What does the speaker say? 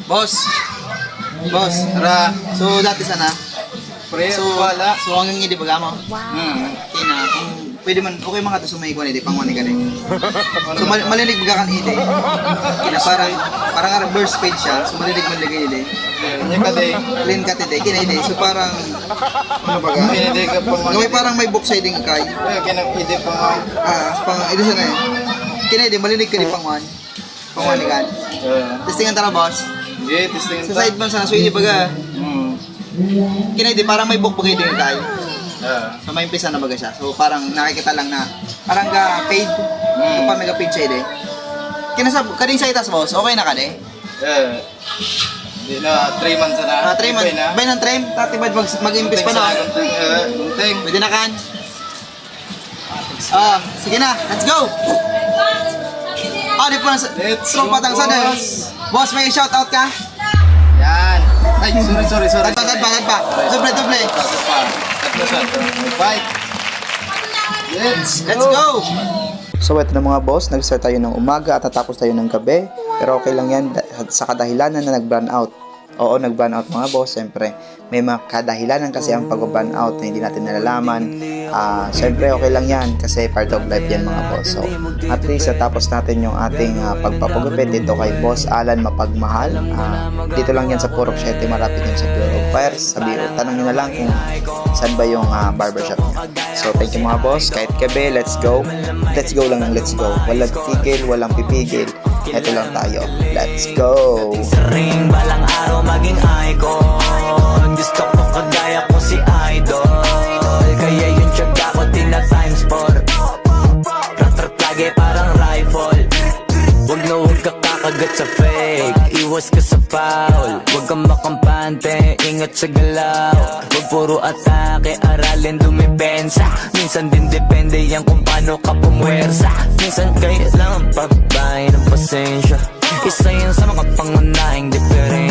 Boss. Boss. Tara. So, dati sana. Pre, So, wala. so hanggang hindi baga mo. Tina, kung pwede man, okay mga to sumay ko nito, pang wani ka rin. So, malinig baga kan ide. Kina parang reverse page siya. So, malinig man lagay ide. Nya ka day. Clean cut ide, kina ide. So, parang, ano baga? Pinili ka pa man. Gawin parang may book siding kay. Kinapili pa man. Pang, ide sana eh. Kina ide, malinig ka rin pang one. Pang wani ka. Testingan tara, boss. Yeah, testing Sa side man sana, so hindi baga. Kina ide, parang may book bagay din kay. So may umpisa na baga siya. So parang nakikita lang na parang paid. So pa mega paid siya ide. Kinasab kading sa itas boss. Okay na kade. Di na 3 months na. 3 months. Bay ng trim, tatibad mag-impis pa no. Gunting. Pwede na kan. Sige na. Let's go. Di pa Let's so go, patang sa boss. Boss, may shout out ka? Yan. Ay, sorry. Tagpa. Doble. Bye. Let's go. So ito na mga boss, nag-start tayo ng umaga at natapos tayo ng gabi. Pero okay lang yan sa kadahilanan na nag-burn out. Oo, nag-burn out mga boss. Siyempre, may mga kadahilanan kasi ang pag-burn out na hindi natin nalalaman. Siyempre, okay lang yan kasi part of life yan mga boss. So, at least natapos natin yung ating pagpapagupit dito kay Boss Alan Mapagmahal. Dito lang yan sa Purok 7, marapit yun sa Pure of Fires. Tanong nyo na lang kung saan ba yung barbershop niya. So, thank you mga boss. Kahit gabi, let's go. Let's go lang ng let's go. Walang tigil, walang pipigil. Ito lang tayo. Let's go! Sa ring, balang araw maging icon. Gusto ko kagaya ko si Idol. Kaya yung tiyaga ko tina times 4. Rat-rat lagi parang rifle. Huwag ka kakagat sa fake. Iwas ka sa foul. Huwag kang makampante, ingat sa galaw. Huwag puro atake, aralin dumipensa. Minsan din depende yan kung paano ka pumwersa. Minsan kailangan pagbay ng pasensya. Isa yan sa mga pangunahing diferensya.